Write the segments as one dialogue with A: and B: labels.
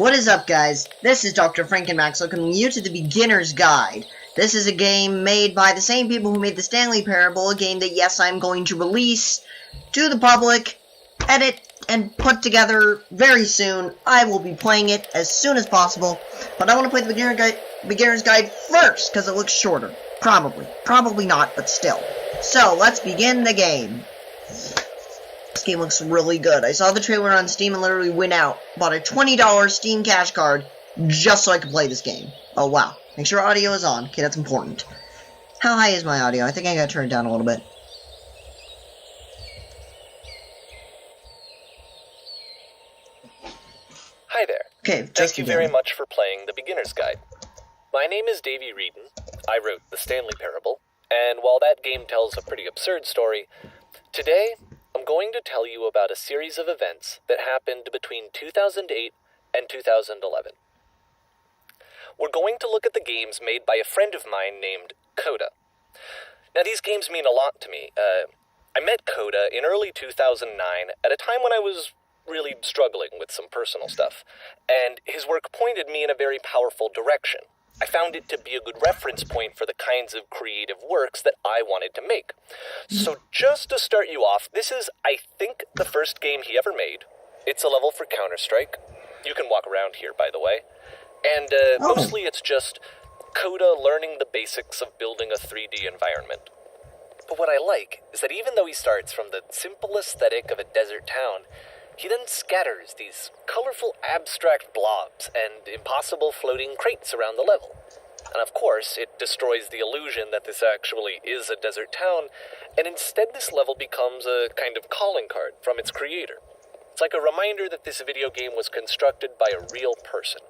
A: What is up, guys? This is Dr. Frankenmax welcoming you to the Beginner's Guide. This is a game made by the same people who made the Stanley Parable, a game that, yes, I'm going to release to the public, edit, and put together very soon. I will be playing it as soon as possible, but I want to play the Beginner's Guide first, because it looks shorter. Probably. Probably not, but still. So, let's begin the game. This game looks really good. I saw the trailer on Steam and literally went out, bought a $20 Steam cash card just so I could play this game. Oh, wow. Make sure audio is on. Okay, that's important. How high is my audio? I think I gotta turn it down a little bit.
B: Hi there.
A: Okay,
B: Thank you very much for playing the Beginner's Guide. My name is Davey Reedon. I wrote the Stanley Parable, and while that game tells a pretty absurd story, today I'm going to tell you about a series of events that happened between 2008 and 2011. We're going to look at the games made by a friend of mine named Coda. Now, these games mean a lot to me. I met Coda in early 2009 at a time when I was really struggling with some personal stuff, and his work pointed me in a very powerful direction. I found it to be a good reference point for the kinds of creative works that I wanted to make. So just to start you off, this is, I think, the first game he ever made. It's a level for Counter-Strike. You can walk around here, by the way. And mostly it's just Coda learning the basics of building a 3D environment. But what I like is that even though he starts from the simple aesthetic of a desert town, he then scatters these colorful abstract blobs and impossible floating crates around the level. And of course, it destroys the illusion that this actually is a desert town, and instead this level becomes a kind of calling card from its creator. It's like a reminder that this video game was constructed by a real person.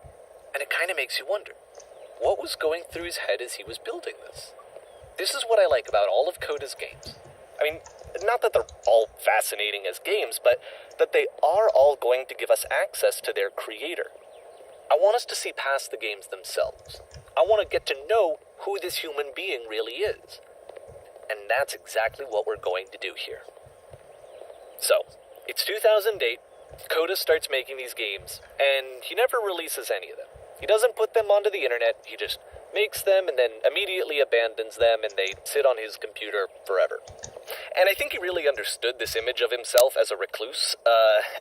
B: And it kind of makes you wonder, what was going through his head as he was building this? This is what I like about all of Coda's games. I mean, not that they're all fascinating as games, but that they are all going to give us access to their creator. I want us to see past the games themselves. I want to get to know who this human being really is. And that's exactly what we're going to do here. So, it's 2008, Coda starts making these games, and he never releases any of them. He doesn't put them onto the internet, he just makes them and then immediately abandons them, and they sit on his computer forever. And I think he really understood this image of himself as a recluse.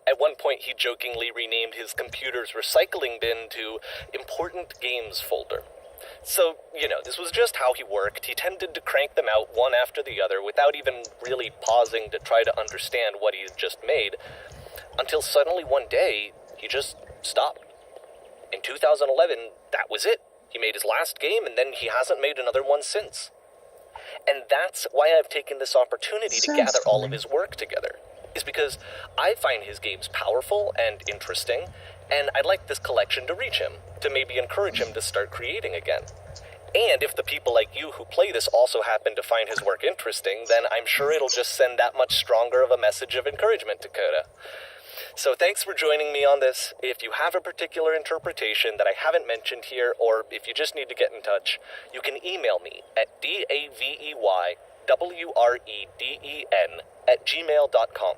B: At one point, he jokingly renamed his computer's recycling bin to Important Games Folder. So, this was just how he worked. He tended to crank them out one after the other without even really pausing to try to understand what he had just made, until suddenly one day, he just stopped. In 2011, that was it. He made his last game, and then he hasn't made another one since. And that's why I've taken this opportunity to gather all of his work together, is because I find his games powerful and interesting, and I'd like this collection to reach him, to maybe encourage him to start creating again. And if the people like you who play this also happen to find his work interesting, then I'm sure it'll just send that much stronger of a message of encouragement to Coda. So thanks for joining me on this. If you have a particular interpretation that I haven't mentioned here, or if you just need to get in touch, you can email me at daveyWreden@gmail.com.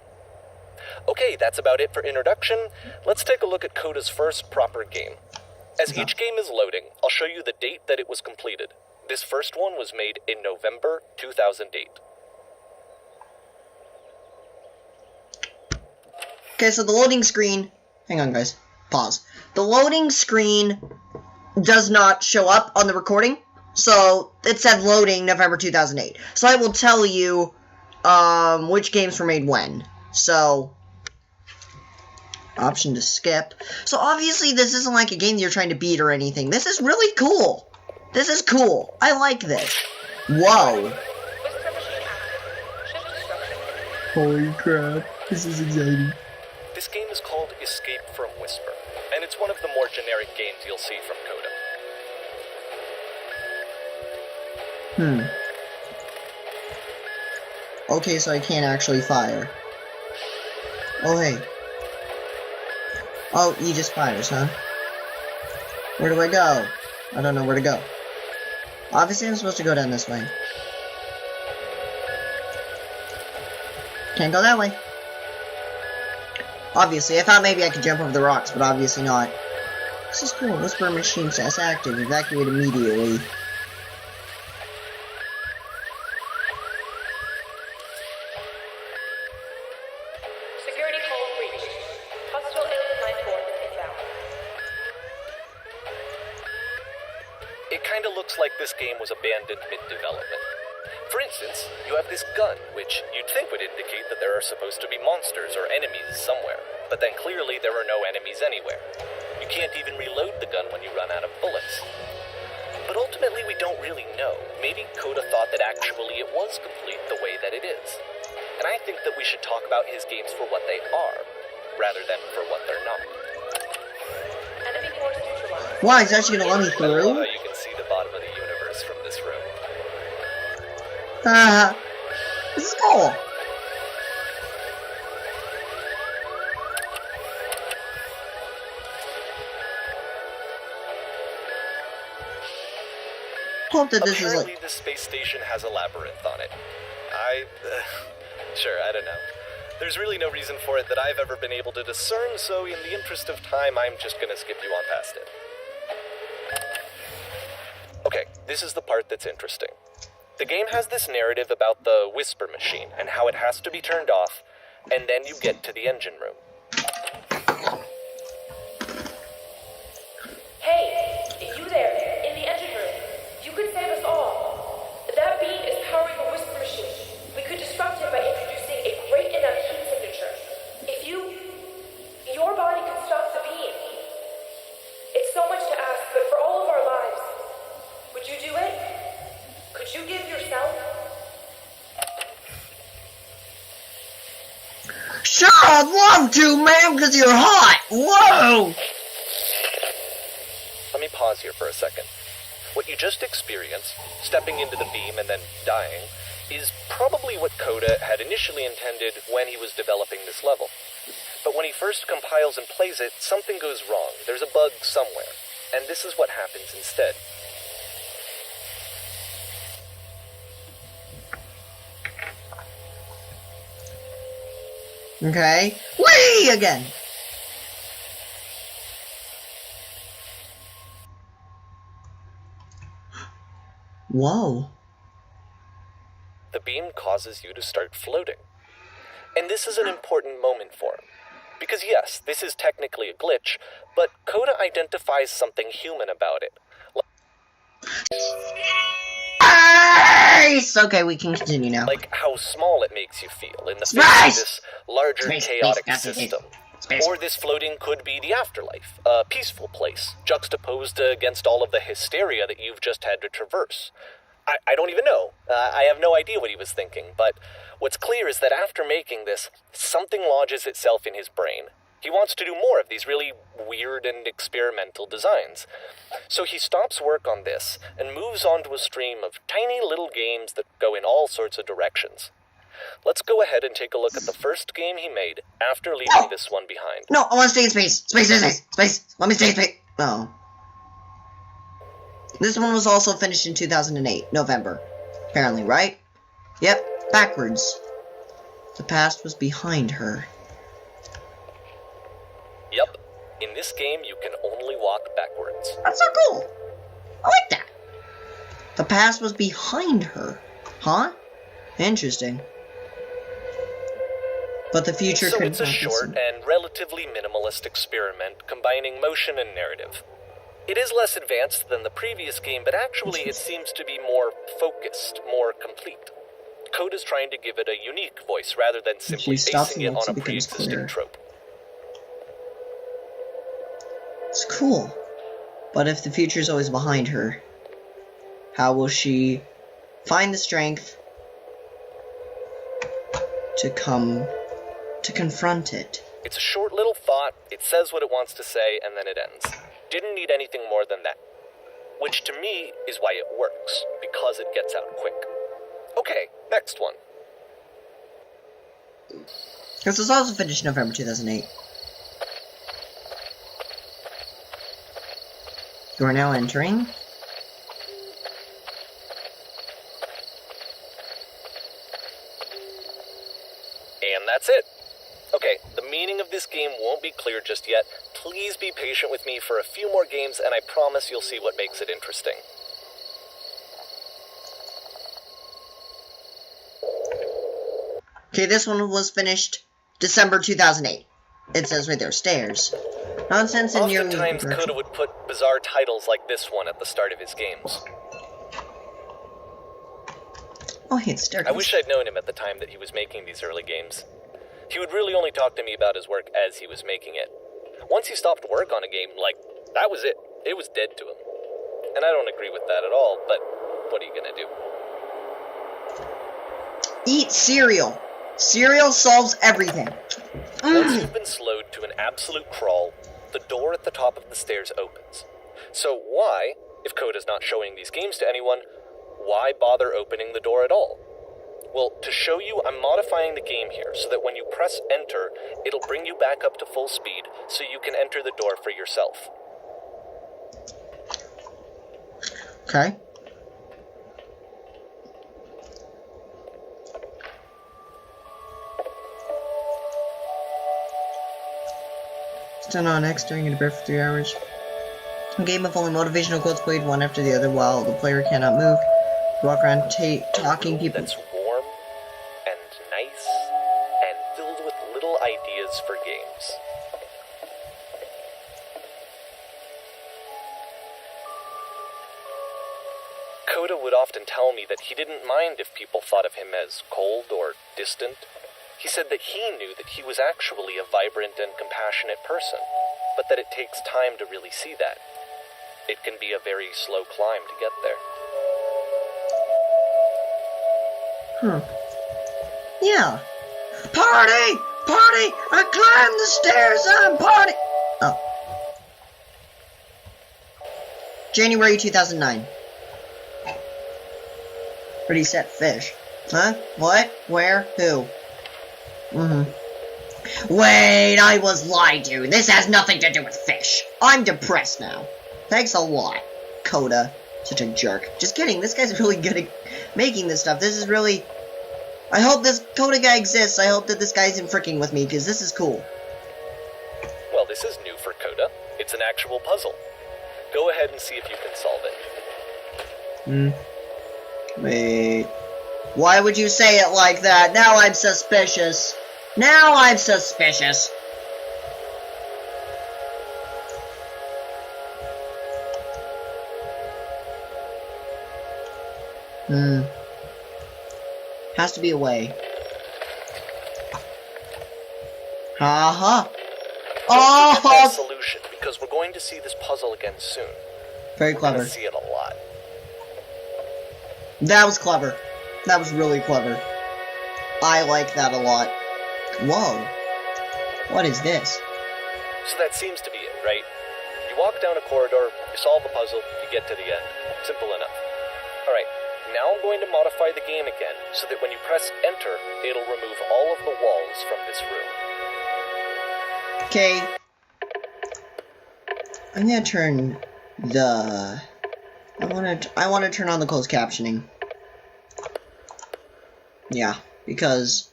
B: Okay, that's about it for introduction. Let's take a look at Coda's first proper game. As each game is loading, I'll show you the date that it was completed. This first one was made in November 2008.
A: Okay, so the loading screen... Hang on, guys. Pause. The loading screen does not show up on the recording. So, it said loading November 2008. So, I will tell you which games were made when. So, option to skip. So, obviously, this isn't like a game you're trying to beat or anything. This is really cool. This is cool. I like this. Whoa. Holy crap. This is exciting.
B: This game is called Escape from Whisper, and it's one of the more generic games you'll see from Coda.
A: Okay, so I can't actually fire. Oh, hey. Oh, he just fires, huh? Where do I go? I don't know where to go. Obviously, I'm supposed to go down this way. Can't go that way. Obviously, I thought maybe I could jump over the rocks, but obviously not. This is cool. Whisper machine says active. Evacuate immediately.
C: Security call reached. Hostile alien life form inbound.
B: It kinda looks like this game was abandoned mid-development. For instance, you have this gun, which you'd think would indicate that there are supposed to be monsters or enemies somewhere, but then clearly there are no enemies anywhere. You can't even reload the gun when you run out of bullets. But ultimately we don't really know. Maybe Coda thought that actually it was complete the way that it is. And I think that we should talk about his games for what they are, rather than for what they're not.
C: Enemy force neutralized.
A: Why? Is that actually gonna let me
B: I love
A: through?
B: how you can see the bottom of the universe from this room.
A: This is cool. Hope that this
B: Apparently,
A: is like...
B: the space station has a labyrinth on it. Sure, I don't know. There's really no reason for it that I've ever been able to discern, so in the interest of time, I'm just gonna skip you on past it. Okay, this is the part that's interesting. The game has this narrative about the whisper machine and how it has to be turned off, and then you get to the engine room.
C: Hey, you there, in the engine room. You could save us all. That beam is powering the whisper machine. We could disrupt him by introducing a great enough heat signature. If your body could stop the beam. It's so much to ask, but for all of our lives, would you do it? Could you give yourself?
A: Sure, I'd love to, ma'am, because you're hot! Whoa!
B: Let me pause here for a second. What you just experienced, stepping into the beam and then dying, is probably what Coda had initially intended when he was developing this level. But when he first compiles and plays it, something goes wrong. There's a bug somewhere. And this is what happens instead.
A: Okay. Whee! Again. Whoa.
B: The beam causes you to start floating. And this is an important moment for him. Because yes, this is technically a glitch, but Coda identifies something human about it.
A: Nice! Okay, we can continue now.
B: Like how small it makes you feel in the face
A: Space!
B: of this larger
A: Space,
B: chaotic
A: space, space,
B: system.
A: space.
B: Or this floating could be the afterlife, a peaceful place, juxtaposed against all of the hysteria that you've just had to traverse. I don't even know. I have no idea what he was thinking, but what's clear is that after making this, something lodges itself in his brain. He wants to do more of these really weird and experimental designs. So he stops work on this and moves on to a stream of tiny little games that go in all sorts of directions. Let's go ahead and take a look at the first game he made after leaving this one behind.
A: No, I want to stay in space. Space, space, space, space. Let me stay in space. Oh. This one was also finished in 2008, November. Apparently, right? Yep, backwards. The past was behind her.
B: Yep. In this game, you can only walk backwards.
A: That's so cool. I like that. The past was behind her. Huh? Interesting. But the future
B: So
A: could
B: it's a short and relatively minimalist experiment combining motion and narrative. It is less advanced than the previous game, but actually it seems to be more focused, more complete. Coda's trying to give it a unique voice rather than simply basing it on a pre-existing trope.
A: It's cool. But if the future is always behind her, how will she find the strength to confront it?
B: It's a short little thought, it says what it wants to say, and then it ends. Didn't need anything more than that. Which to me is why it works, because it gets out quick. Okay, next one.
A: This was also finished in November 2008. You are now entering.
B: And that's it. Okay, the meaning of this game won't be clear just yet. please be patient with me for a few more games, and I promise you'll see what makes it interesting.
A: Okay, this one was finished December 2008. It says right there, stairs. Nonsense and nearly...
B: Oftentimes, Coda would put bizarre titles like this one at the start of his games.
A: Oh, hey, it's staircase.
B: I wish I'd known him at the time that he was making these early games. He would really only talk to me about his work as he was making it. Once he stopped work on a game, that was it. It was dead to him. And I don't agree with that at all, but what are you gonna do?
A: Eat cereal. Cereal solves everything.
B: Once you've been slowed to an absolute crawl, the door at the top of the stairs opens. So why, if Coda's not showing these games to anyone, why bother opening the door at all? Well, to show you, I'm modifying the game here so that when you press enter, it'll bring you back up to full speed so you can enter the door for yourself.
A: Okay. Stand on X during a debate for 3 hours. A game of only motivational quotes played one after the other while the player cannot move. You walk around talking people.
B: That's warm and nice and filled with little ideas for games. Coda would often tell me that he didn't mind if people thought of him as cold or distant. He said that he knew that he was actually a vibrant and compassionate person, but that it takes time to really see that. It can be a very slow climb to get there.
A: Yeah. Party! Party! I climbed the stairs, I'm party! Oh. January 2009. Ready, set, fish. Huh? What? Where? Who? Wait, I was lied to. This has nothing to do with fish. I'm depressed now. Thanks a lot, Coda. Such a jerk. Just kidding, this guy's really good at making this stuff. This is really... I hope this Coda guy exists. I hope that this guy isn't fricking with me, because this is cool.
B: Well, this is new for Coda. It's an actual puzzle. Go ahead and see if you can solve it.
A: Wait. Why would you say it like that? Now I'm suspicious. Now I'm suspicious. Has to be a way. Oh!
B: Solution, because we're going to see this puzzle again soon.
A: Very
B: We're
A: clever.
B: going to see it a lot.
A: That was clever. That was really clever. I like that a lot. Whoa. What is this?
B: So that seems to be it, right? You walk down a corridor, you solve the puzzle, you get to the end. Simple enough. Alright, now I'm going to modify the game again, so that when you press enter, it'll remove all of the walls from this room.
A: Okay. I'm gonna turn the... I wanna turn on the closed captioning. Yeah, because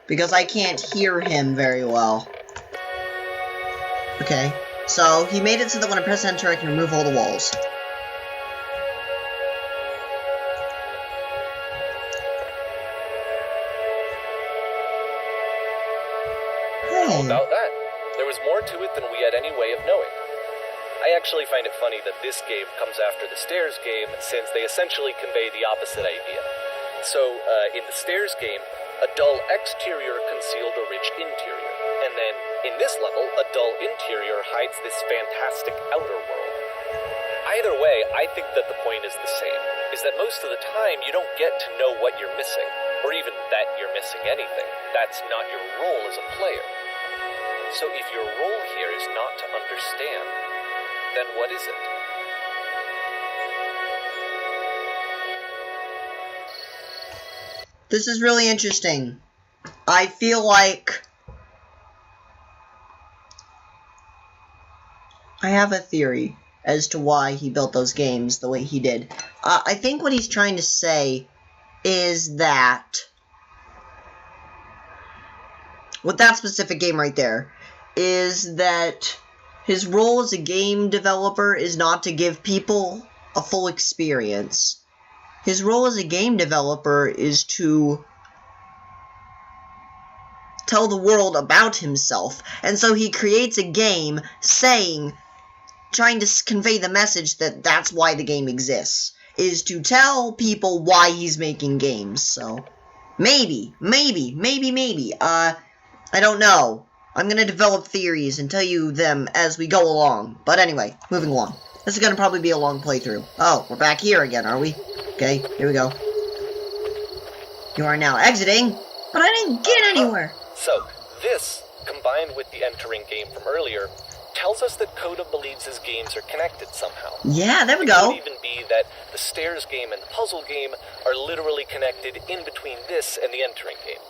A: I can't hear him very well. Okay, so he made it so that when I press enter, I can remove all the walls.
B: How about that? There was more to it than we had any way of knowing. I actually find it funny that this game comes after the Stairs game, since they essentially convey the opposite idea. So, in the Stairs game, a dull exterior concealed a rich interior. And then, in this level, a dull interior hides this fantastic outer world. Either way, I think that the point is the same, is that most of the time you don't get to know what you're missing, or even that you're missing anything. That's not your role as a player. So if your role here is not to understand, then what is it?
A: This is really interesting. I feel like I have a theory as to why he built those games the way he did. I think what he's trying to say is that with that specific game right there, is that His role as a game developer is not to give people a full experience. His role as a game developer is to tell the world about himself. And so he creates a game trying to convey the message that that's why the game exists. Is to tell people why he's making games. So, maybe. I don't know. I'm gonna develop theories and tell you them as we go along. But anyway, moving along. This is gonna probably be a long playthrough. Oh, we're back here again, are we? Okay, here we go. You are now exiting, but I didn't get anywhere.
B: So, this, combined with the entering game from earlier, tells us that Coda believes his games are connected somehow.
A: Yeah, there we
B: It
A: go.
B: could even be that the stairs game and the puzzle game are literally connected in between this and the entering game.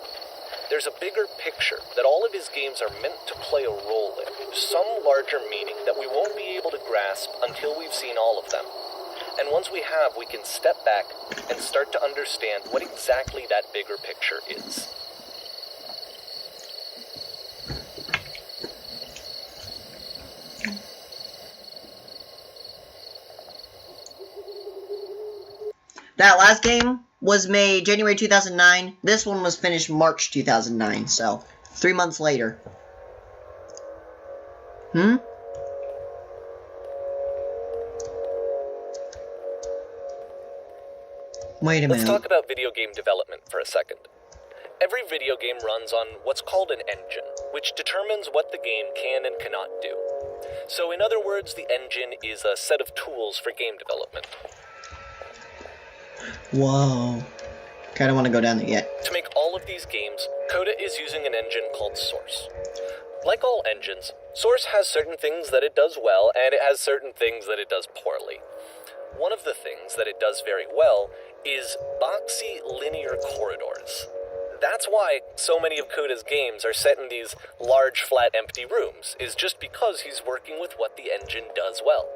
B: There's a bigger picture that all of his games are meant to play a role in, some larger meaning that we won't be able to grasp until we've seen all of them. And once we have, we can step back and start to understand what exactly that bigger picture is.
A: That last game was made January 2009. This one was finished March 2009, so 3 months later. Wait a minute.
B: Let's talk about video game development for a second. Every video game runs on what's called an engine, which determines what the game can and cannot do. So in other words, the engine is a set of tools for game development.
A: Whoa. Kinda wanna go down there yet.
B: To make all of these games, Coda is using an engine called Source. Like all engines, Source has certain things that it does well, and it has certain things that it does poorly. One of the things that it does very well is boxy linear corridors. That's why so many of Coda's games are set in these large, flat, empty rooms, is just because he's working with what the engine does well.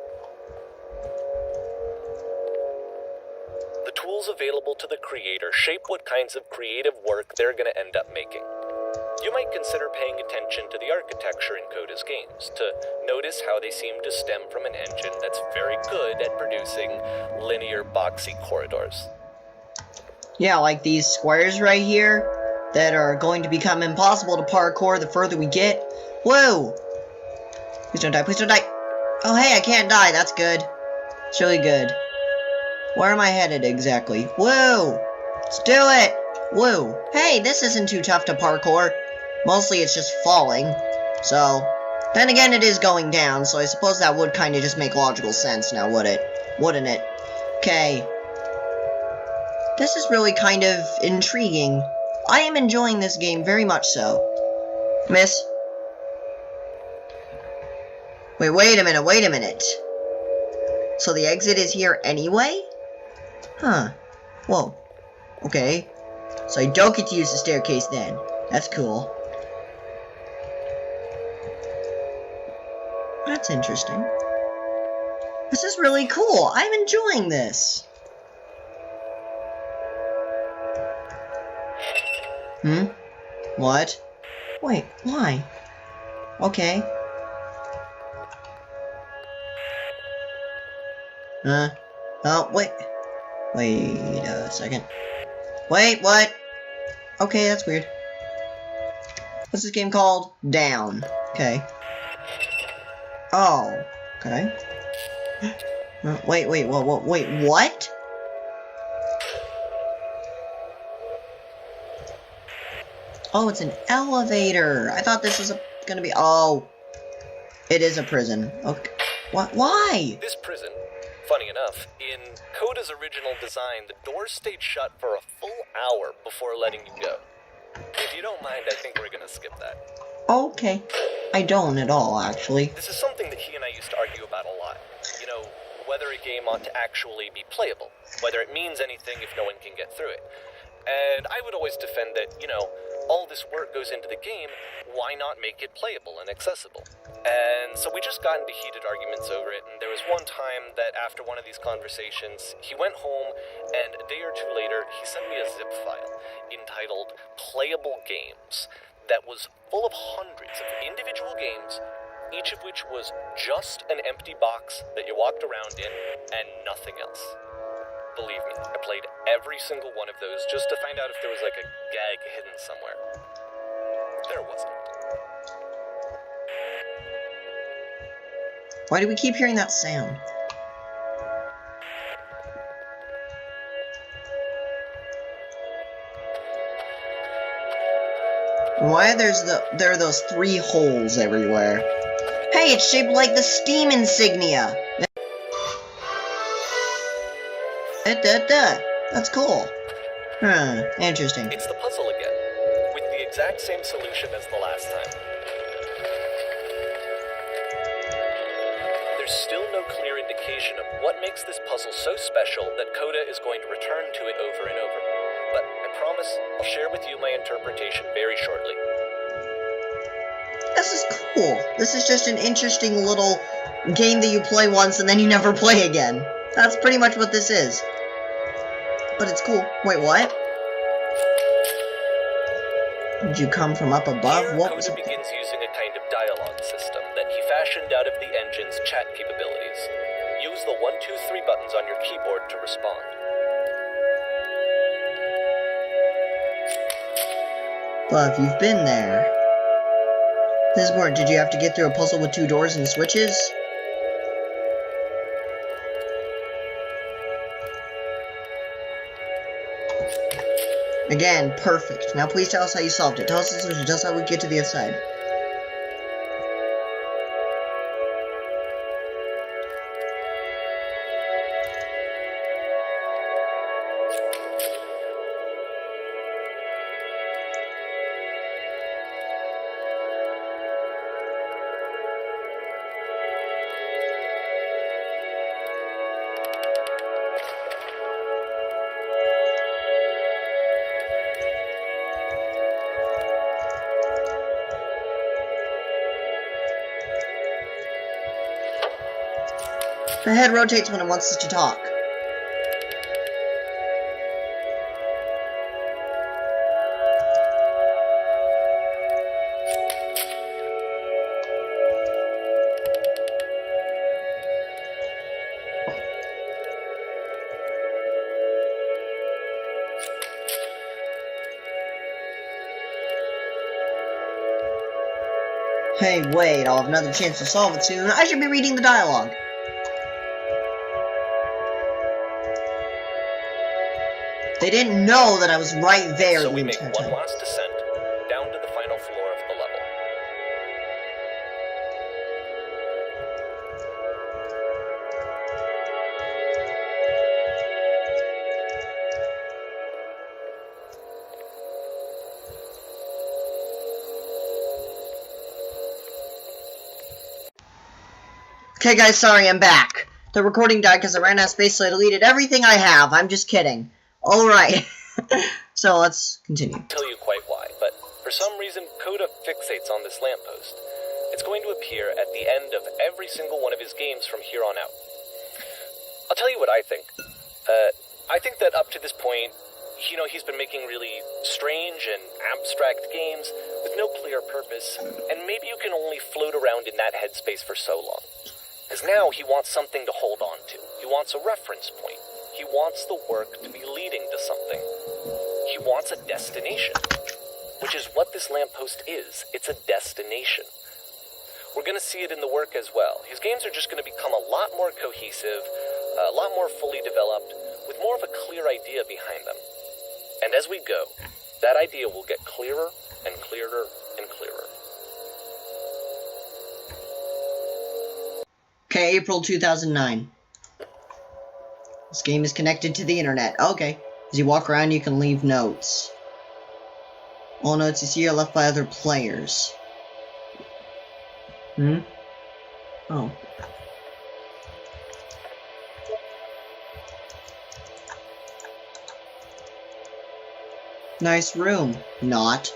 B: The tools available to the creator shape what kinds of creative work they're going to end up making. You might consider paying attention to the architecture in Coda's games, to notice how they seem to stem from an engine that's very good at producing linear, boxy corridors.
A: Yeah, like these squares right here that are going to become impossible to parkour the further we get. Whoa! Please don't die, please don't die. Oh, hey, I can't die. That's good. It's really good. Where am I headed exactly? Whoa! Let's do it! Whoa. Hey, this isn't too tough to parkour. Mostly it's just falling. So, then again, it is going down, so I suppose that would kind of just make logical sense now, would it? Wouldn't it? Okay. This is really kind of intriguing. I am enjoying this game very much so. Miss? Wait a minute. So the exit is here anyway? Huh. Whoa. Okay. So I don't get to use the staircase then. That's cool. That's interesting. This is really cool. I'm enjoying this. What? Wait, why? Okay. Oh, wait. Wait a second. Wait, what? Okay, that's weird. What's this game called? Down. Okay. Oh. Okay. Wait, what? Oh, it's an elevator. I thought this was gonna be. Oh, it is a prison. Okay. What? Why?
B: This prison, funny enough, in Coda's original design, the doors stayed shut for a full hour before letting you go. If you don't mind, I think we're gonna skip that.
A: Okay. I don't at all, actually.
B: This is something that he and I used to argue about a lot. You know, whether a game ought to actually be playable, whether it means anything if no one can get through it. And I would always defend that, you know, all this work goes into the game, why not make it playable and accessible? And so we just got into heated arguments over it, and there was one time that after one of these conversations, he went home, and a day or two later, he sent me a zip file entitled Playable Games that was full of hundreds of individual games each of which was just an empty box that you walked around in and nothing else. Believe me, I played every single one of those just to find out if there was like a gag hidden somewhere. There wasn't.
A: Why do we keep hearing that sound? Why there are those 3 holes everywhere? Hey, it's shaped like the Steam insignia! That's cool. Interesting.
B: It's the puzzle again, with the exact same solution as the last time. There's still no clear indication of what makes this puzzle so special that Coda is going to return to it over and over. But I promise I'll share with you my interpretation very shortly.
A: This is cool. This is just an interesting little game that you play once and then you never play again. That's pretty much what this is. But it's cool. Wait, what? Did you come from up above?
B: Here,
A: What was
B: Coda
A: it?
B: begins using a kind of dialogue system that he fashioned out of the engine's chat capabilities. Use the 1, 2, 3 buttons on your keyboard to respond.
A: Buff, you've been there. This board, did you have to get through a puzzle with 2 doors and switches? Again, perfect. Now please tell us how you solved it. Tell us the solution. Tell us how we get to the other side. The head rotates when it wants us to talk. Hey, wait, I'll have another chance to solve it soon. I should be reading the dialogue. They didn't know that I was right there.
B: So we make one last descent down to the final floor of the level.
A: Okay guys, sorry, I'm back. The recording died because I ran out of space, so I deleted everything I have. I'm just kidding. Alright. So let's continue.
B: I'll tell you quite why, but for some reason Coda fixates on this lamppost. It's going to appear at the end of every single one of his games from here on out. I'll tell you what I think. I think that up to this point, you know, he's been making really strange and abstract games with no clear purpose, and maybe you can only float around in that headspace for so long. Because now he wants something to hold on to. He wants a reference point. He wants the work to be leading to something. He wants a destination, which is what this lamppost is. It's a destination. We're going to see it in the work as well. His games are just going to become a lot more cohesive, a lot more fully developed, with more of a clear idea behind them. And as we go, that idea will get clearer and clearer and clearer.
A: Okay, April 2009. This game is connected to the internet. Okay. As you walk around, you can leave notes. All notes you see are left by other players. Oh. Nice room. Not.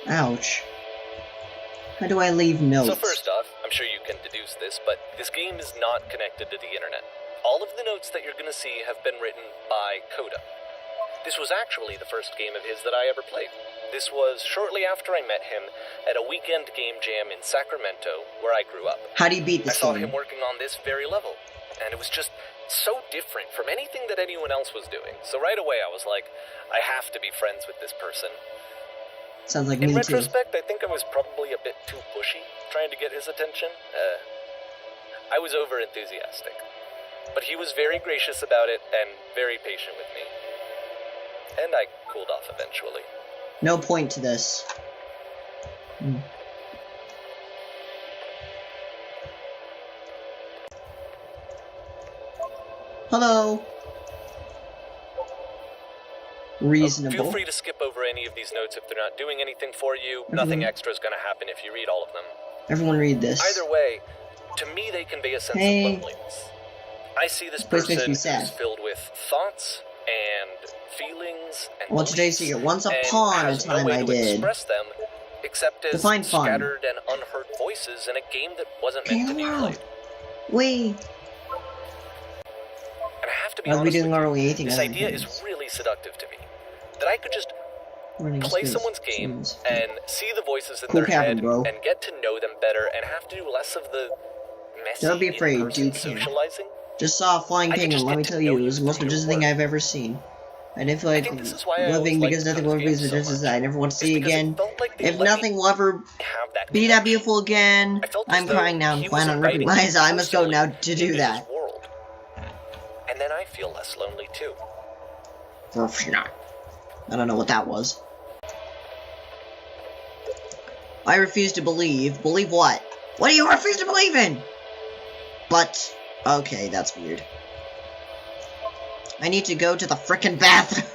A: Ouch. How do I leave notes?
B: So first off, I'm sure you can deduce this, but this game is not connected to the internet. All of the notes that you're going to see have been written by Coda. This was actually the first game of his that I ever played. This was shortly after I met him at a weekend game jam in Sacramento, where I grew up.
A: How do you beat this
B: I saw
A: game?
B: him working on this very level, and it was just so different from anything that anyone else was doing. So right away I was like, I have to be friends with this person.
A: Sounds like
B: In
A: me too.
B: retrospect, I think I was probably a bit too pushy, trying to get his attention. I was over-enthusiastic. But he was very gracious about it and very patient with me. And I cooled off eventually.
A: No point to this. Hello. Reasonable.
B: Feel free to skip over any of these notes if they're not doing anything for you. Nothing extra is going to happen if you read all of them.
A: Everyone read this.
B: Either way, to me they convey a sense of loneliness. I see this person
A: makes me
B: who's
A: sad.
B: filled with thoughts and feelings and
A: Well, today's
B: beliefs,
A: secret. Once
B: and
A: upon a
B: has
A: time
B: no way
A: I
B: to
A: did.
B: express them except as
A: Define fun.
B: scattered and unheard voices in a game that wasn't meant to be played.
A: Wait.
B: And I have to be
A: I'll be
B: honest
A: doing
B: with you,
A: literally anything
B: this
A: other
B: idea
A: things.
B: is really seductive to me. That I could just
A: Running
B: play
A: space.
B: someone's game and see the voices in
A: Cool
B: their
A: cabin,
B: head
A: bro.
B: and get to know them better and have to do less of the messy
A: Don't be afraid,
B: in-person
A: you can.
B: socializing.
A: Just saw a flying
B: I could
A: penguin,
B: just
A: let me
B: get to
A: tell
B: know
A: you, it
B: you
A: was the most
B: through your
A: majestic thing
B: work.
A: I've ever seen. I didn't feel like
B: think this is why I always
A: living
B: liked
A: because nothing will
B: those
A: ever be as
B: games so
A: majestic as
B: much.
A: I never want to see
B: It's because it
A: again.
B: felt like they
A: If
B: let
A: nothing
B: me
A: will ever
B: have that
A: be that
B: connection.
A: beautiful again,
B: I felt as
A: I'm
B: though
A: crying now and
B: he
A: plan
B: was
A: on ripping
B: inviting
A: my
B: me
A: eyes. I must go now to
B: personally
A: do
B: into
A: that.
B: his world. And then I feel less lonely too.
A: I don't know what that was. I refuse to believe. Believe what? What do you refuse to believe in? But, okay, that's weird. I need to go to the frickin' bathroom.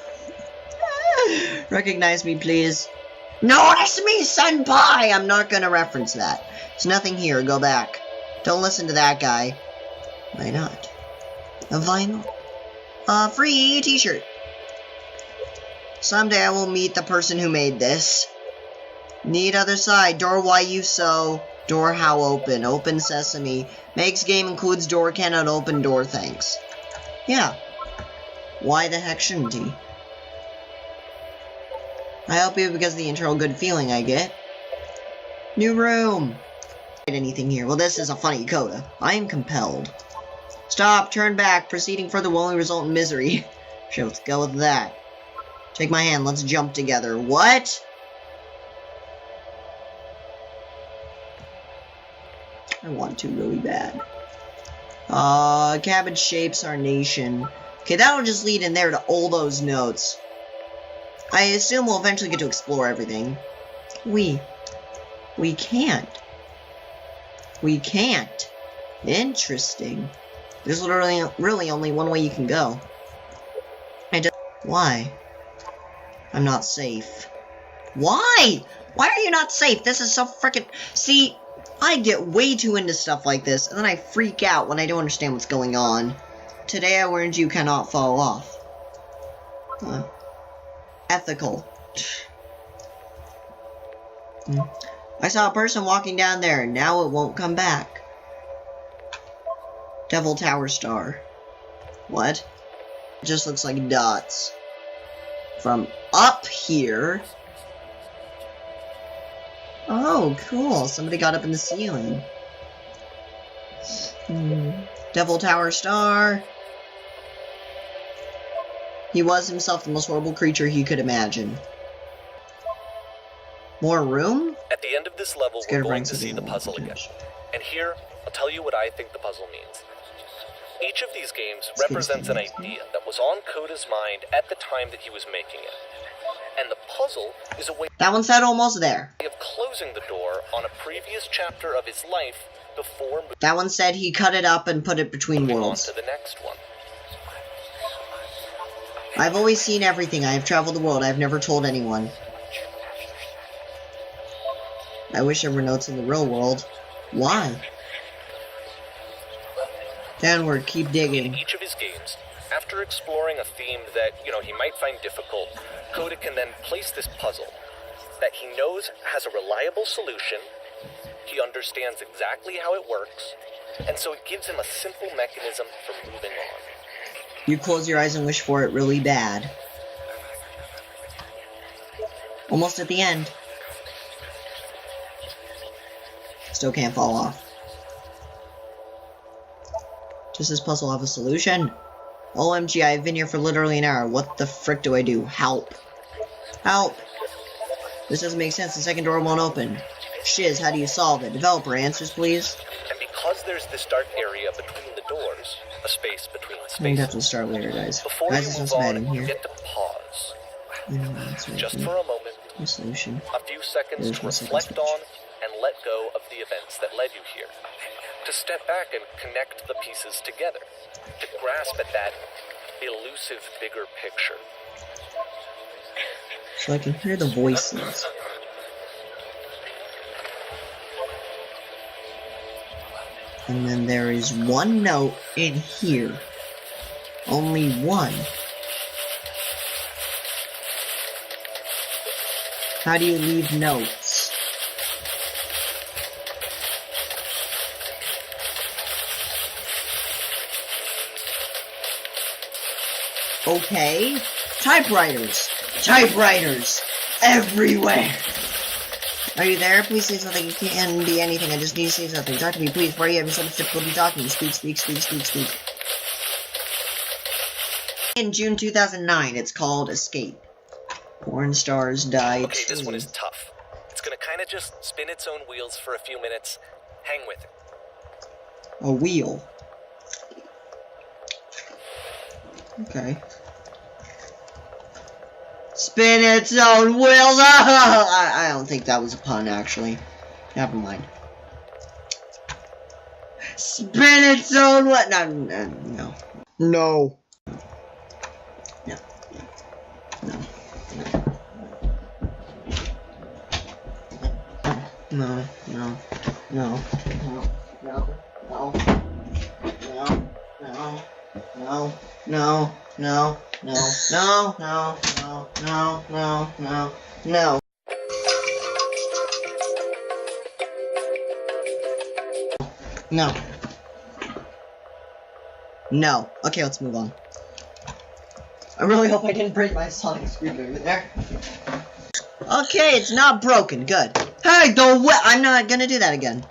A: Recognize me, please. Notice me, senpai! I'm not gonna reference that. There's nothing here. Go back. Don't listen to that guy. Why not? A vinyl? A free t-shirt. Someday I will meet the person who made this. Need other side. Door why you so. Door how open. Open sesame. Makes game includes door cannot open door thanks. Yeah. Why the heck shouldn't he? I help you because of the internal good feeling I get. New room. Anything here? Well, this is a funny coda. I am compelled. Stop. Turn back. Proceeding further will only result in misery. Sure, let's go with that. Take my hand. Let's jump together. What? I want to really bad. Cabbage shapes our nation. Okay, that'll just lead in there to all those notes. I assume we'll eventually get to explore everything. We can't. We can't. Interesting. There's literally really only one way you can go. Why? I'm not safe. Why? Why are you not safe? This is so frickin'... See, I get way too into stuff like this, and then I freak out when I don't understand what's going on. Today I learned you cannot fall off. Ethical. I saw a person walking down there, and now it won't come back. Devil Tower Star. What? It just looks like dots. From up here... Oh, cool. Somebody got up in the ceiling. Devil Tower Star. He was himself the most horrible creature he could imagine. More room?
B: At the end of this level,
A: Scared
B: we're going
A: Frank's
B: to see the
A: a
B: puzzle again. And here, I'll tell you what I think the puzzle means. Each of these games represents an idea that was on Koda's mind at the time that he was making it. And the puzzle is a way
A: That one said almost there.
B: of closing the door on a previous chapter of his life before
A: That one said he cut it up and put it between
B: moving on
A: worlds.
B: to the next one.
A: I've always seen everything. I have traveled the world. I've never told anyone. I wish there were notes in the real world. Why? Downward, keep
B: In
A: digging.
B: each of his games, after exploring a theme that, he might find difficult, Koda can then place this puzzle that he knows has a reliable solution, he understands exactly how it works, and so it gives him a simple mechanism for moving on.
A: You close your eyes and wish for it really bad. Almost at the end. Still can't fall off. Does this puzzle have a solution? OMG, I've been here for literally an hour. What the frick do I do? Help. Help! This doesn't make sense. The second door won't open. Shiz, how do you solve it? Developer, answers, please.
B: And because there's this dark area between the doors, a space between
A: I'm gonna have
B: spaces,
A: to start later, guys.
B: before
A: Guys,
B: you
A: it's
B: move
A: not so bad
B: on,
A: in
B: you
A: here.
B: get to pause. Just
A: Just
B: for a moment,
A: a solution.
B: a few seconds
A: There's
B: to
A: my second
B: reflect
A: switch.
B: on and let go of the events that led you here. To step back and connect the pieces together. To grasp at that elusive bigger picture.
A: So I can hear the voices. And then there is one note in here. Only one. How do you leave notes? Okay. Typewriters. Typewriters. Everywhere. Are you there? Please say something. It can be anything. I just need to say something. Talk to me, please. Why are you having so much difficulty talking? Speak, speak, speak, speak, speak. In June 2009, it's called Escape. Porn stars die.
B: Okay, this one is tough. It's gonna kinda just spin its own wheels for a few minutes. Hang with it.
A: A wheel. Okay. Spin its own wheels. I don't think that was a pun, actually. Never mind. Spin its own what? No. No. No. No. No. No. No. No. No. No. No. No. No. No. No, no, no, no, no, no, no, no. No. No. Okay, let's move on. I really hope I didn't break my sonic screwdriver there. Okay, it's not broken. Good. Hey, I'm not gonna do that again.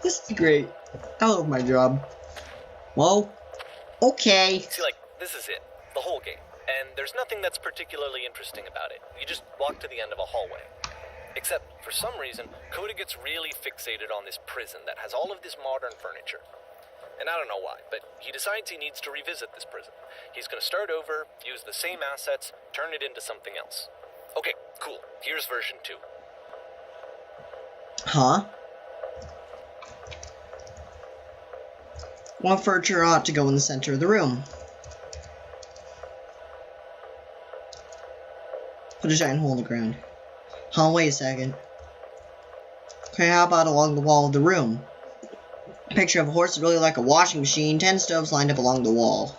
A: This is great. I love my job. Whoa. Okay.
B: See, like, this is it. The whole game. And there's nothing that's particularly interesting about it. You just walk to the end of a hallway. Except, for some reason, Coda gets really fixated on this prison that has all of this modern furniture. And I don't know why, but he decides he needs to revisit this prison. He's gonna start over, use the same assets, turn it into something else. Okay, cool. Here's version 2.
A: Huh? One furniture ought to go in the center of the room. Put a giant hole in the ground. Huh, wait a second. Okay, how about along the wall of the room? Picture of a horse really like a washing machine, 10 stoves lined up along the wall.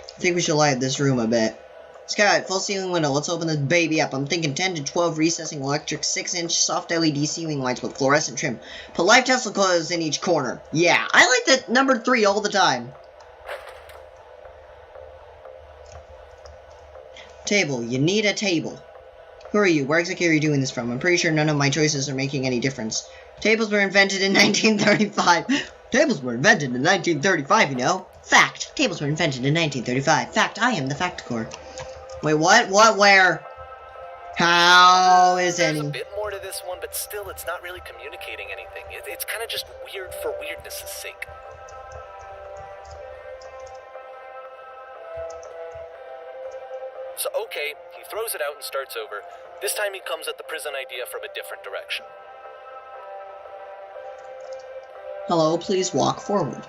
A: I think we should light this room a bit. Skylight, full ceiling window. Let's open this baby up. I'm thinking 10 to 12 recessing electric 6-inch soft LED ceiling lights with fluorescent trim. Put live Tesla coils in each corner. Yeah, I like that number 3 all the time. Table. You need a table. Who are you? Where exactly are you doing this from? I'm pretty sure none of my choices are making any difference. Tables were invented in 1935. Tables were invented in 1935, you know. Fact. Tables were invented in 1935. Fact. I am the fact core. Wait, what? What? Where? How is any?
B: There's a bit more to this one, but still, it's not really communicating anything. It's kind of just weird for weirdness' sake. So, okay, he throws it out and starts over. This time he comes at the prison idea from a different direction.
A: Hello, please walk forward.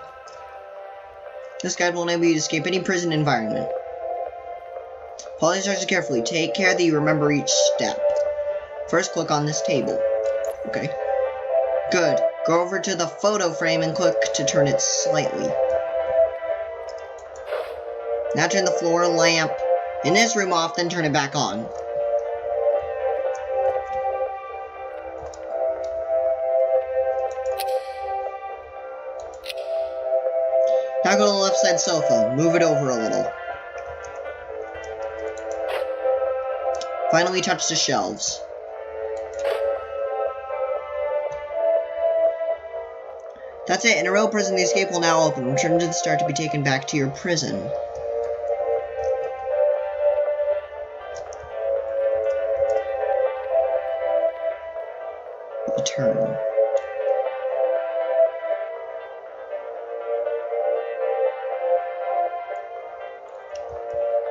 A: This guide will enable you to escape any prison environment. Follow the instructions carefully. Take care that you remember each step. First, click on this table. Okay. Good. Go over to the photo frame and click to turn it slightly. Now turn the floor lamp in this room off, then turn it back on. Now go to the left side sofa. Move it over a little. Finally touch the shelves. That's it. In a real prison, the escape will now open. Return to the start to be taken back to your prison. Return.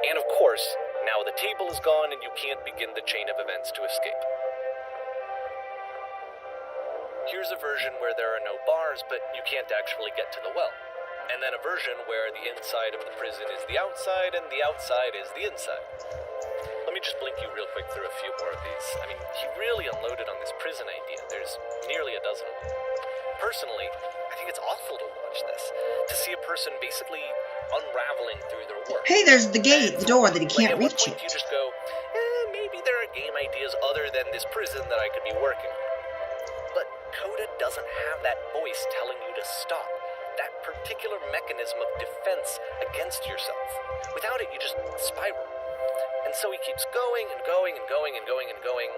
B: And of course, now the table is gone and you can't begin the chain of events to escape. Here's a version where there are no bars, but you can't actually get to the well. And then a version where the inside of the prison is the outside and the outside is the inside. Let me just blink you real quick through a few more of these. I mean, he really unloaded on this prison idea. There's nearly a dozen of them. Personally, I think it's awful to watch this. To see a person basically unraveling through their work.
A: Hey, there's the gate, the door that he can't reach it.
B: You just go, maybe there are game ideas other than this prison that I could be working on. But Coda doesn't have that voice telling you to stop. That particular mechanism of defense against yourself. Without it, you just spiral. And so he keeps going and going and going and going and going,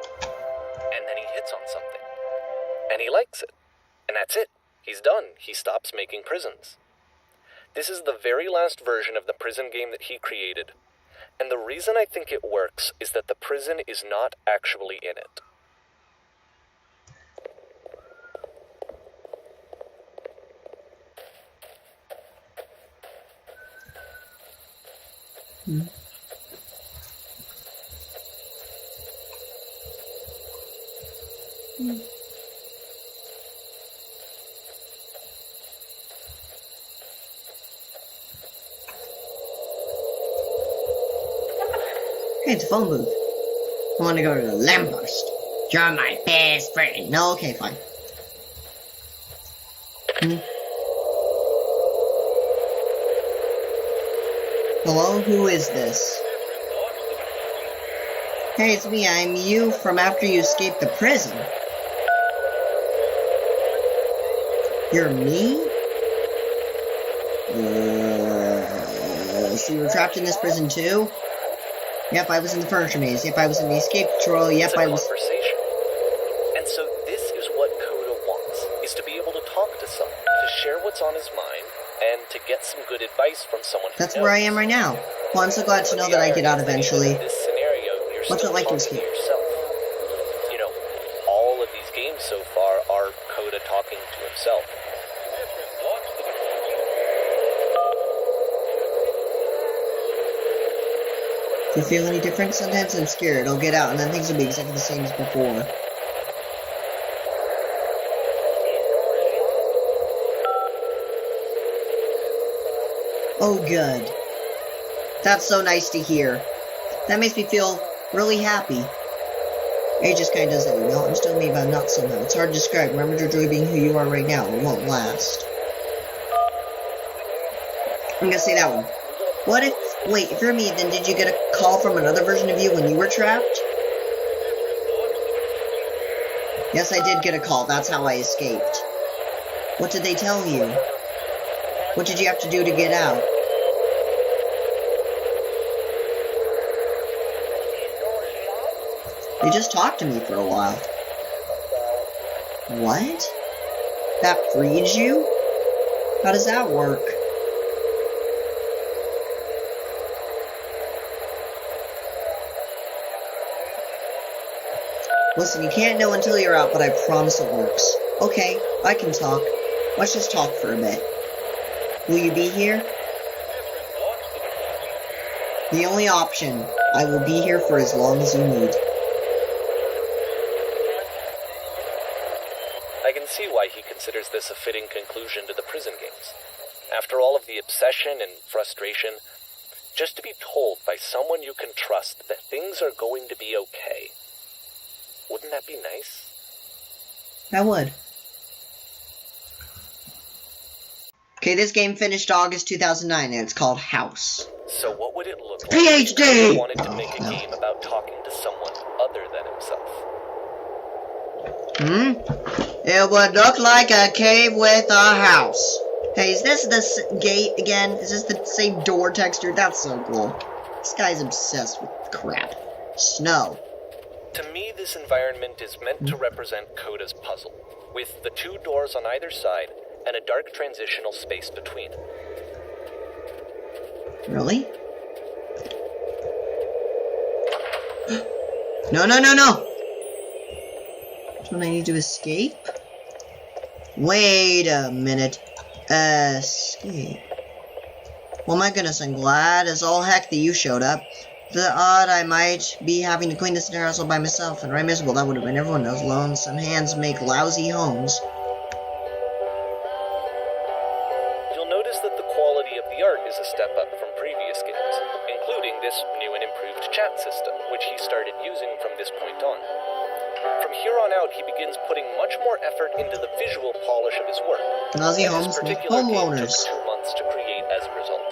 B: and then he hits on something. And he likes it. And that's it. He's done. He stops making prisons. This is the very last version of the prison game that he created. And the reason I think it works is that the prison is not actually in it.
A: Hey, it's a phone booth. I want to go to the Lamposts. You're my best friend. No, okay, fine. Hello, who is this? Hey, it's me. I'm you from after you escaped the prison. You're me? So you were trapped in this prison too? Yep, I was in the furniture maze. Yep, I was in the escape patrol. Yep, I was...
B: Conversation. And so this is what Coda wants, is to be able to talk to someone, to share what's on his mind, and to get some good advice from someone who
A: That's
B: knows.
A: where I am right now. Well, I'm so glad to know that I get out eventually.
B: In this scenario, you're
A: What's
B: still
A: it like to
B: talking
A: escape?
B: yourself. You know, all of these games so far are Coda talking to himself.
A: Do you feel any different? Sometimes I'm scared. I'll get out and then things will be exactly the same as before. Oh, good. That's so nice to hear. That makes me feel really happy. It just kind of does that, you know? I'm still me, but I'm not somehow. It's hard to describe. Remember your joy being who you are right now. It won't last. I'm gonna say that one. What if... Wait, if you're me, then did you get a call from another version of you when you were trapped? Yes, I did get a call. That's how I escaped. What did they tell you? What did you have to do to get out? They just talked to me for a while. What? That freed you? How does that work? Listen, you can't know until you're out, but I promise it works. Okay, I can talk. Let's just talk for a bit. Will you be here? The only option. I will be here for as long as you need.
B: I can see why he considers this a fitting conclusion to the prison games. After all of the obsession and frustration, just to be told by someone you can trust that things are going to be okay. Wouldn't that be nice?
A: I would. Okay, this game finished August 2009, and it's called House.
B: So what would it look like
A: PhD!
B: if he wanted to make a game about talking to someone other than himself?
A: It would look like a cave with a house. Hey, is this the gate again? Is this the same door texture? That's so cool. This guy's obsessed with crap. Snow.
B: To me, this environment is meant to represent Coda's puzzle, with the 2 doors on either side and a dark transitional space between.
A: Really? No, no, no, no! Which one I need to escape? Wait a minute. Escape. Well, my goodness, I'm glad as all heck that you showed up. The odd I might be having to clean this entire house all by myself, and right miserable that would have been. Everyone knows lonesome hands make lousy homes.
B: You'll notice that the quality of the art is a step up from previous games, including this new and improved chat system, which he started using from this point on. From here on out, he begins putting much more effort into the visual polish of his work.
A: Lousy homes make homeowners.
B: Took 2 months to create as a result.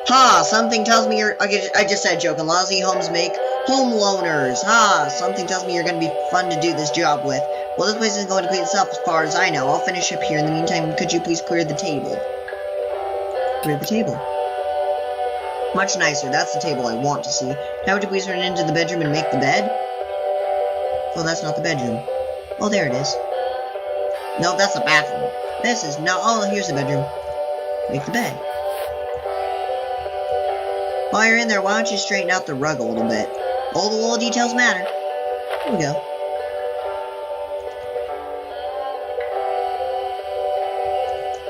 A: Ha! Something tells me you're... Okay, I just said joking. Lousy homes make home loaners. Ha! Something tells me you're going to be fun to do this job with. Well, this place isn't going to clean itself as far as I know. I'll finish up here. In the meantime, could you please clear the table? Clear the table. Much nicer. That's the table I want to see. Now would you please turn it into the bedroom and make the bed? Oh, that's not the bedroom. Oh, there it is. No, that's the bathroom. This is no... Oh, here's the bedroom. Make the bed. While you're in there, why don't you straighten out the rug a little bit? All the little details matter. Here we go.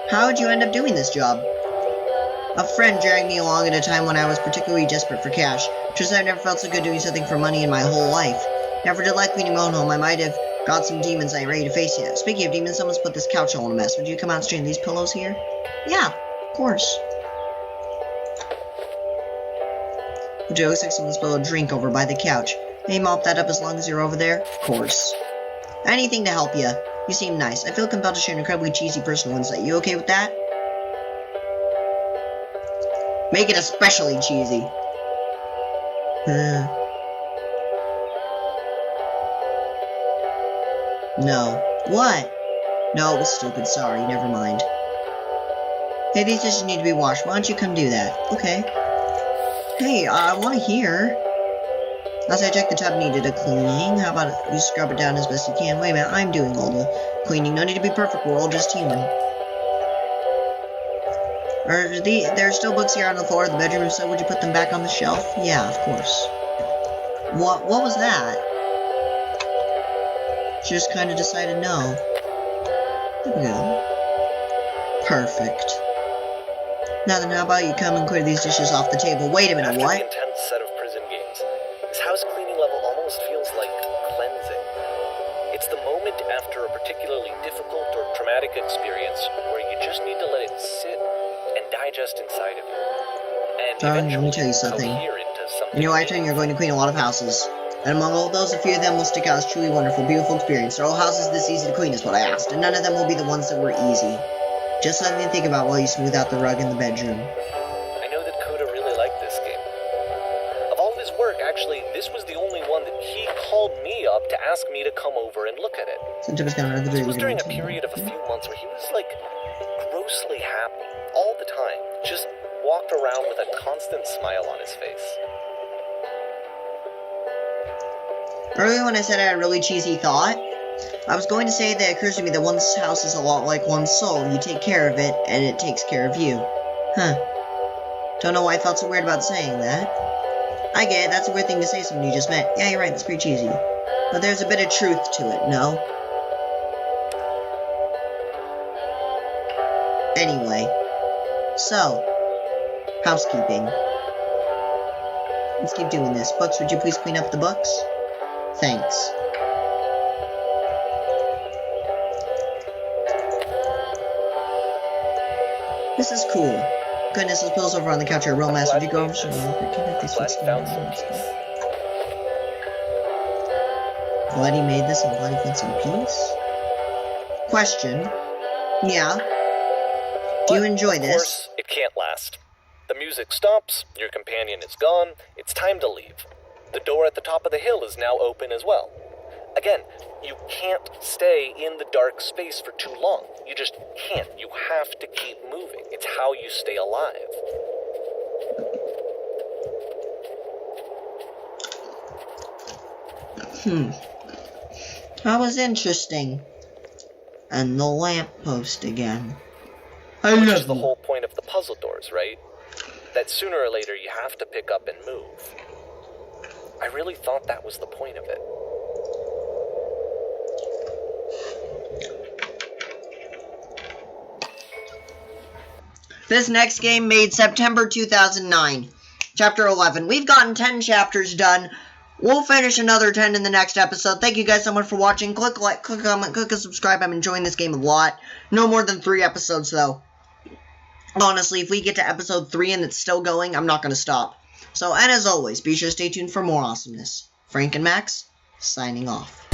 A: How would you end up doing this job? A friend dragged me along at a time when I was particularly desperate for cash. Just I've never felt so good doing something for money in my whole life. Never did like cleaning my own home. I might have got some demons I ain't ready to face yet. Speaking of demons, someone's put this couch all in a mess. Would you come out and straighten these pillows here? Yeah, of course. Joe, looks like someone spilled a drink over by the couch. May you mop that up as long as you're over there? Of course. Anything to help you. You seem nice. I feel compelled to share an incredibly cheesy personal insight. You okay with that? Make it especially cheesy. No. What? No, it was stupid. Sorry. Never mind. Hey, these dishes need to be washed. Why don't you come do that? Okay. Hey, I want to hear. Last I checked, the tub needed a cleaning. How about you scrub it down as best you can? Wait a minute, I'm doing all the cleaning. No need to be perfect, we're all just human. There's still books here on the floor of the bedroom, so would you put them back on the shelf? Yeah, of course. What was that? She just kind of decided no. There we go. Perfect. Now then, how about you come and clear these dishes off the table? Wait a minute, what?
B: After the intense set of prison games, this house cleaning level almost feels like cleansing. It's the moment after a particularly difficult or traumatic experience where you just need to let it sit and digest inside of you. And
A: Darn, let me tell you something. In your lifetime, you're going to clean a lot of houses. And among all those, a few of them will stick out as truly wonderful, beautiful experience. Are all houses this easy to clean is what I asked, and none of them will be the ones that were easy. Just let me think about while you smooth out the rug in the bedroom.
B: I know that Coda really liked this game. Of all his work, actually, this was the only one that he called me up to ask me to come over and look at it. This was during a period of a few months where he was, like, grossly happy all the time. Just walked around with a constant smile on his face.
A: Earlier when I said I had a really cheesy thought, I was going to say that it occurs to me that one's house is a lot like one's soul. You take care of it, and it takes care of you. Huh. Don't know why I felt so weird about saying that. I get it, that's a weird thing to say to someone you just met. Yeah, you're right, that's pretty cheesy. But there's a bit of truth to it, no? Anyway. So. Housekeeping. Let's keep doing this. Books, would you please clean up the books? Thanks. This is cool. Goodness, those pillows over on the couch are real nice. Would you go over to
B: Found some peace.
A: Glad he made this and glad he found some peace? Question. Yeah? Do you enjoy this?
B: Of course, it can't last. The music stops, your companion is gone, it's time to leave. The door at the top of the hill is now open as well. Again, you can't stay in the dark space for too long. You just can't. You have to keep moving. It's how you stay alive.
A: That was interesting. And the lamppost again.
B: Which is the whole point of the puzzle doors, right? That sooner or later you have to pick up and move. I really thought that was the point of it.
A: This next game made September 2009. Chapter 11. We've gotten 10 chapters done. We'll finish another 10 in the next episode. Thank you guys so much for watching. Click like, click comment, click subscribe. I'm enjoying this game a lot. No more than 3 episodes, though. Honestly, if we get to episode 3 and it's still going, I'm not going to stop. So, and as always, be sure to stay tuned for more awesomeness. Frank and Max, signing off.